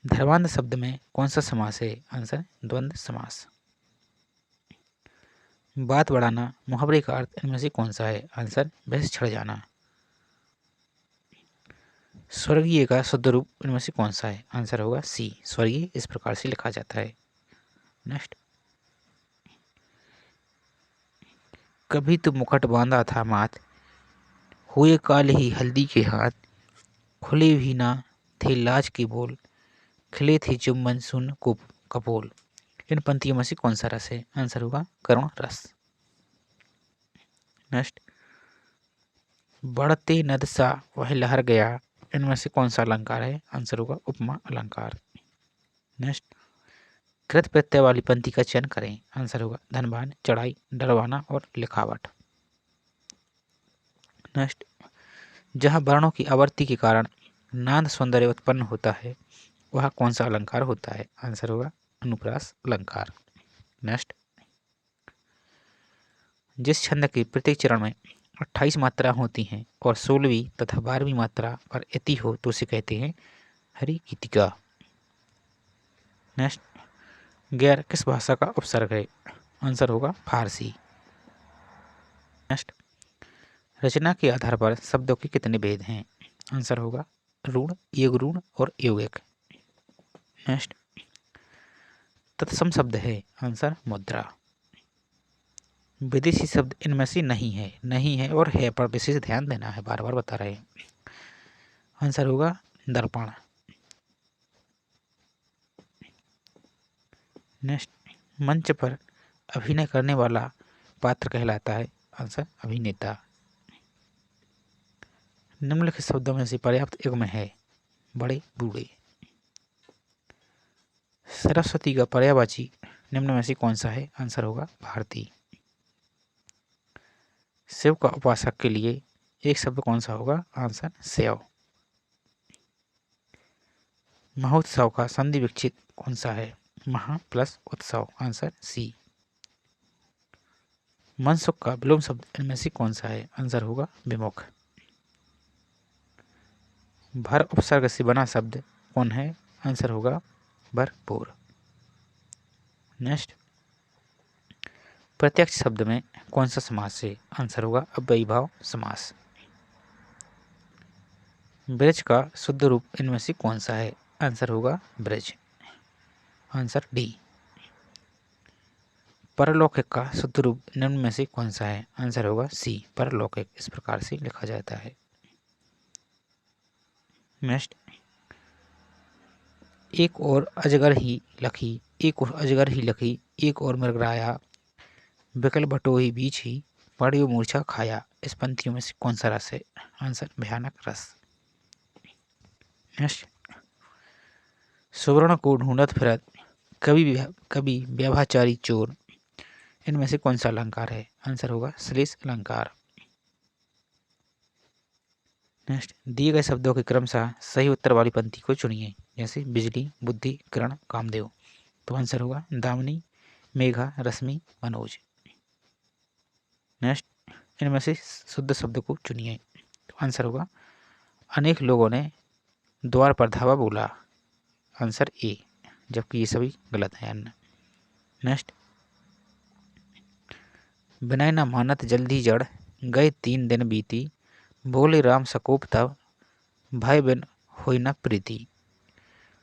धर्मांध शब्द में कौन सा समास है? आंसर द्वंद्व समास। बात बढ़ाना मुहावरे का अर्थ इनमें से कौन सा है? आंसर बहस छिड़ जाना। स्वर्गीय का शुद्ध रूप इनमें से कौन सा है? आंसर होगा सी, स्वर्गीय इस प्रकार से लिखा जाता है। नेक्स्ट कभी तो मुकुट बांधा था माथ, हुए काल ही हल्दी के हाथ, खुले भी ना थे लाज के बोल, खिले थे चुम्बन सुन को कपोल। इन पंक्तियों में से कौन सा रस है? आंसर होगा करुण रस। नेक्स्ट, बढ़ते नद सा वह लहर गया, इनमें से कौन सा अलंकार है? आंसर होगा उपमा अलंकार। नेक्स्ट, कृत प्रत्यय वाली पंक्ति का चयन करें। आंसर होगा धनवान, चढ़ाई, डरवाना और लिखावट। नेक्स्ट, जहाँ वर्णों की आवर्ती के कारण नाद सौंदर्य उत्पन्न होता है, वह कौन सा अलंकार होता है? आंसर होगा अनुप्रास अलंकार। नेक्स्ट, जिस छंद के प्रत्येक चरण में 28 मात्रा होती हैं और 16वीं तथा 12वीं मात्रा पर यति हो तो उसे कहते हैं हरि गीतिका। नेक्स्ट, गैर किस भाषा का उपसर्ग है? आंसर होगा फारसी। नेक्स्ट, रचना के आधार पर शब्दों के कितने भेद हैं? आंसर होगा ऋण, योग ऋण और योगिक। नेक्स्ट, तत्सम शब्द है? आंसर मुद्रा। विदेशी शब्द इनमें से नहीं है, नहीं है और है पर विशेष ध्यान देना है, बार बार बता रहे हैं। आंसर होगा दर्पण। नेक्स्ट, मंच पर अभिनय करने वाला पात्र कहलाता है? आंसर अभिनेता। निम्नलिखित शब्दों में से पर्याप्त युग्म है? बड़े बूढ़े। सरस्वती का पर्यायवाची निम्न में से कौन सा है? आंसर होगा भारती। शिव का उपासक के लिए एक शब्द कौन सा होगा? आंसर शैव। महोत्सव का संधि विच्छेद कौन सा है? महा प्लस उत्सव। Answer C. मनसुख का विलोम शब्द इनमें से कौन सा है? आंसर होगा विमुख। भर उपसर्ग से बना शब्द कौन है? आंसर होगा भरपूर। नेक्स्ट, प्रत्यक्ष शब्द में कौन सा समास है? आंसर होगा अव्ययीभाव समास। ब्रज का शुद्ध रूप इनमें से कौन सा है? आंसर होगा ब्रज। Answer D. परलौकिक का शुद्ध रूप निम्न में से कौन सा है? आंसर होगा सी, परलौकिक। इस प्रकार से लिखा जाता है। नेक्स्ट, एक और अजगर ही लखी, एक और अजगर ही लखी, एक और मृगराया, बिकल बटोही बीच ही, पड़ियो मूर्छा खाया। इस पंक्तियों में से कौन सा रस है? आंसर भयानक रस। नेक्स्ट, सुवर्ण को ढूंढत फिरत कभी व्यभाचारी चोर, इनमें से कौन सा अलंकार है? आंसर होगा श्लेष अलंकार। नेक्स्ट, दिए गए शब्दों के क्रमशः सही उत्तर वाली पंक्ति को चुनिए। जैसे बिजली, बुद्धि, किरण, कामदेव। तो आंसर होगा दामिनी, मेघा, रश्मि, मनोज। नेक्स्ट, इनमें से शुद्ध शब्द को चुनिए। तो आंसर होगा अनेक लोगों ने द्वार पर धावा बोला। आंसर ए, जबकि ये सभी गलत हैं अन्य। नेक्स्ट, विनय न मानत जल्दी जड़, गए 3 दिन बीती, बोले राम सकोप तब, भय बिन होई न प्रीति।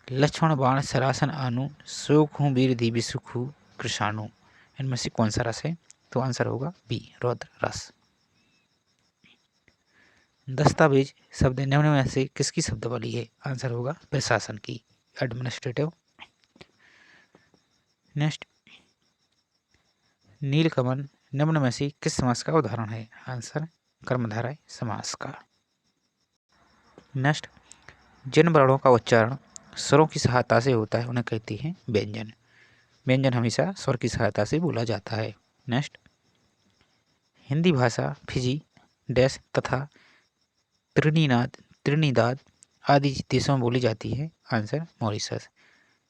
लक्ष्मण बाण सरासन आनु, सुखु वीरधि विसुखु कृषाणु। इनमें से कौन सा रस है? तो आंसर होगा बी, रौद्र रस। दस्तावेज शब्द निम्न में से किसकी शब्दावली है? आंसर होगा प्रशासन की, एडमिनिस्ट्रेटिव। नेक्स्ट, नीलकमल निम्न में से किस समास का उदाहरण है? आंसर कर्मधारय समास का। नेक्स्ट, जिन वर्णों का उच्चारण स्वरों की सहायता से होता है उन्हें कहते हैं व्यंजन। व्यंजन हमेशा स्वर की सहायता से बोला जाता है। नेक्स्ट, हिंदी भाषा फिजी डैश तथा त्रिनिदाद आदि देशों में बोली जाती है। Answer Mauritius.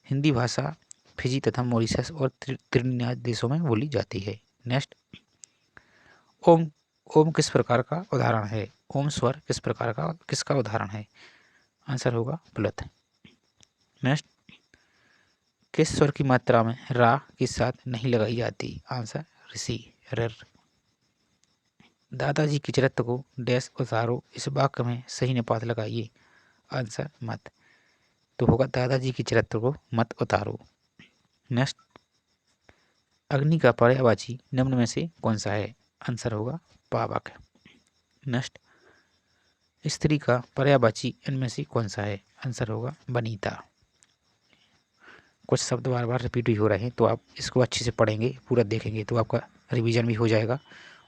हिंदी भाषा फिजी तथा मॉरिशस और त्रिनिदाद देशों में बोली जाती है। नेक्स्ट, ओम ओम किस प्रकार का उदाहरण है? ओम स्वर किसका उदाहरण है? आंसर होगा प्लुत। नेक्स्ट, किस स्वर की मात्रा में रा के साथ नहीं लगाई जाती? आंसर ऋषि, रर। दादाजी के चरित्र को डैश उतारो, इस वाक्य में सही निपात लगाइए। आंसर मत। तो होगा दादाजी के चरित्र को मत उतारो। नेक्स्ट, अग्नि का पर्यायवाची निम्न में से कौन सा है? आंसर होगा पावक। नेक्स्ट, स्त्री का पर्यायवाची इनमें से कौन सा है? आंसर होगा वनिता। कुछ शब्द बार बार रिपीट भी हो रहे हैं, तो आप इसको अच्छे से पढ़ेंगे, पूरा देखेंगे तो आपका रिवीजन भी हो जाएगा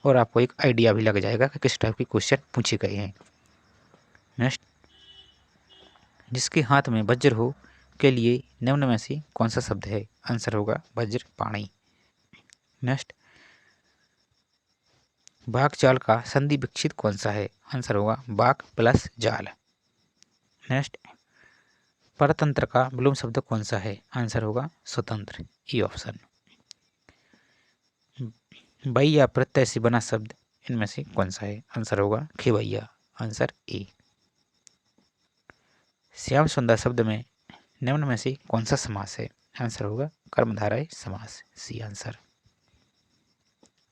और आपको एक आइडिया भी लग जाएगा कि किस टाइप के क्वेश्चन पूछे गए हैं। नेक्स्ट, जिसके हाथ में वज्र हो के लिए निम्न में से कौन सा शब्द है? आंसर होगा वज्रपाणी। नेक्स्ट, बाक चाल का संधि विच्छेद कौन सा है? आंसर होगा बाक प्लस जाल। नेक्स्ट, परतंत्र का विलोम शब्द कौन सा है? आंसर होगा स्वतंत्र, ई ऑप्शन। बैया प्रत्यय से बना शब्द इनमें से कौन सा है? आंसर होगा खेवैया, आंसर ए। श्याम सुंदर शब्द में निम्न में से कौन सा समास है? आंसर होगा कर्मधारय समास, सी आंसर।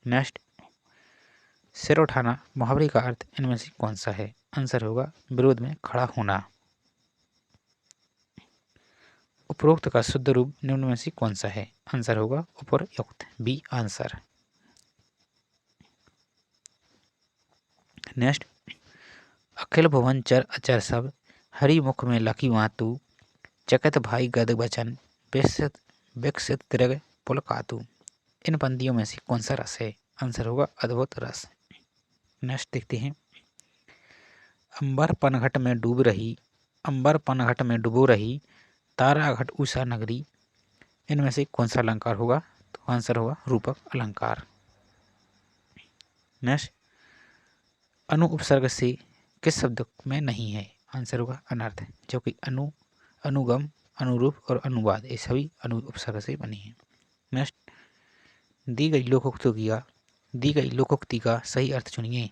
नेक्स्ट, सिर उठाना मुहावरे का अर्थ इनमें से कौन सा है? आंसर होगा विरोध में खड़ा होना। उपरोक्त का शुद्ध रूप निम्न में से कौन सा है? आंसर होगा उपरयुक्त, बी आंसर। नेक्स्ट, अखिल भुवन चर अचर सब हरि मुख में लकी मातु चकत भाई गद बचन विकसित दृग पुलकातु। इन पंक्तियों में से कौन सा रस है? आंसर होगा अद्भुत रस। नेक्स्ट देखते हैं, अंबर पनघट में डूब रही, अंबर पनघट में डूबो रही तारा घट उषा नगरी। इनमें से कौन सा अलंकार होगा? तो आंसर होगा रूपक अलंकार। नेक्स्ट, अनु उपसर्ग से किस शब्द में नहीं है? आंसर होगा अनर्थ, जो कि अनु, अनुगम, अनुरूप और अनुवाद ये सभी अनु उपसर्ग से बनी है। नेक्स्ट, दी गई लोकोक्ति का सही अर्थ चुनिए।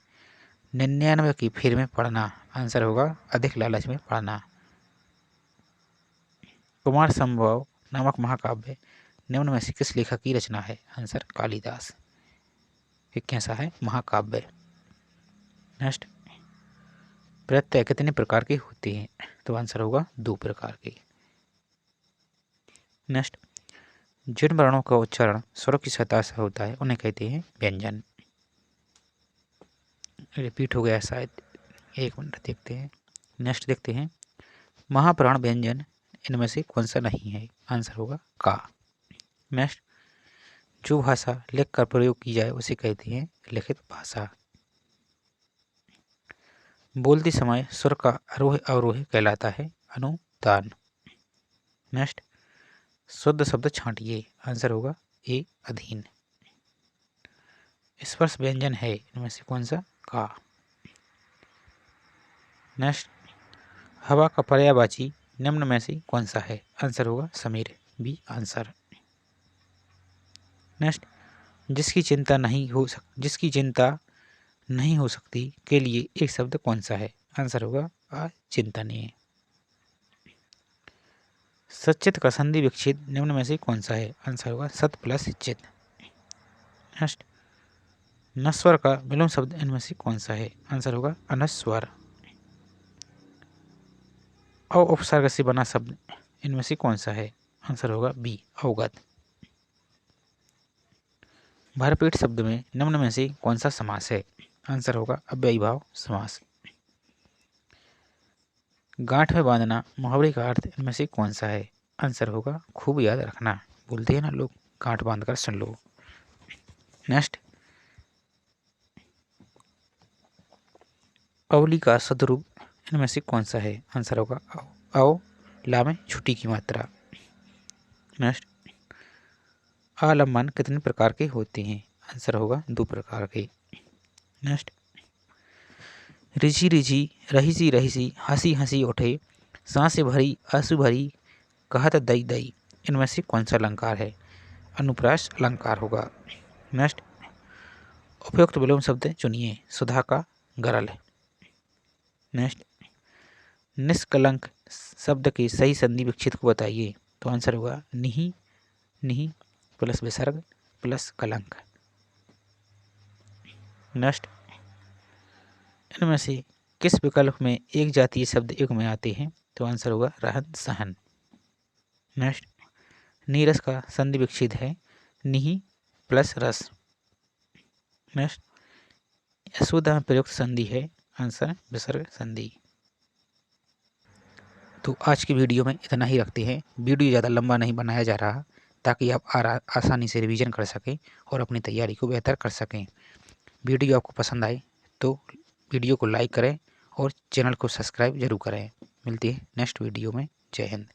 99 की फेर में पढ़ना, आंसर होगा अधिक लालच में पढ़ना। कुमार संभव नामक महाकाव्य निम्न में से किस लेखक की रचना है? आंसर कालिदास। ये कैसा है? महाकाव्य। नेक्स्ट, प्रत्यय कितने प्रकार के होते हैं? तो आंसर होगा 2 प्रकार के। नेक्स्ट, जिन वर्णों का उच्चारण स्वर की सतह से होता है उन्हें कहते हैं व्यंजन। रिपीट हो गया शायद, 1 मिनट देखते हैं। नेक्स्ट देखते हैं, महाप्राण व्यंजन इनमें से कौन सा नहीं है? आंसर होगा का। नेक्स्ट, जो भाषा लिख कर प्रयोग की जाए उसे कहते हैं लिखित भाषा। बोलते समय स्वर का आरोह अवरोह कहलाता है अनुदान। नेक्स्ट, शुद्ध शब्द छांटिए, आंसर होगा ए अधीन। स्पर्श व्यंजन है इनमें से कौन सा? का। नेक्स्ट, हवा का पर्यायवाची निम्न में से कौन सा है? आंसर होगा समीर, बी आंसर। नेक्स्ट, जिसकी चिंता नहीं हो सकती के लिए एक शब्द कौन सा है? आंसर होगा अचिंतनीय। सचित का संधि विच्छेद निम्न में से कौन सा है? आंसर होगा सत प्लस चित। नेक्स्ट, नस्वर का विलोम शब्द इनमें से कौन सा है? आंसर होगा अनस्वर। अ उपसर्ग से बना शब्द इनमें से कौन सा है? आंसर होगा बी अवगत। भरपेट शब्द में निम्न में से कौन सा समास है? आंसर होगा अव्ययीभाव समास। गांठ में बांधना मुहावरे का अर्थ इनमें से कौन सा है? आंसर होगा खूब याद रखना। बोलते हैं ना लोग, गांठ बांध कर सुन लो। नेक्स्ट, अवली का सदरूप इनमें से कौन सा है? आंसर होगा अव, ला में छुट्टी की मात्रा। नेक्स्ट, आलम्बन कितने प्रकार के होते हैं? आंसर होगा 2 प्रकार के। नेक्स्ट, रिझी रिझी रहीसी रहीसी हंसी हंसी उठे सांसें भरी आंसू भरी कहत दई दई। इनमें से कौन सा अलंकार है? अनुप्रास अलंकार होगा। नेक्स्ट, उपयुक्त विलोम शब्द चुनिए। सुधा का गरल। नेक्स्ट, निष्कलंक शब्द के सही संधि विच्छेद को बताइए। तो आंसर होगा निहि, निहि प्लस विसर्ग प्लस कलंक। नेक्स्ट, इनमें से किस विकल्प में एक जातीय शब्द युग में आते हैं? तो आंसर होगा रहन सहन। नेक्स्ट, नीरस का संधि विच्छेद है निहि प्लस रस। नेक्स्ट, शुद्ध में प्रयुक्त संधि है आंसर विसर्ग संधि। तो आज की वीडियो में इतना ही रखते हैं। वीडियो ज़्यादा लंबा नहीं बनाया जा रहा ताकि आप आसानी से रिवीजन कर सकें और अपनी तैयारी को बेहतर कर सकें। वीडियो आपको पसंद आए तो वीडियो को लाइक करें और चैनल को सब्सक्राइब जरूर करें। मिलती है नेक्स्ट वीडियो में। जय हिंद।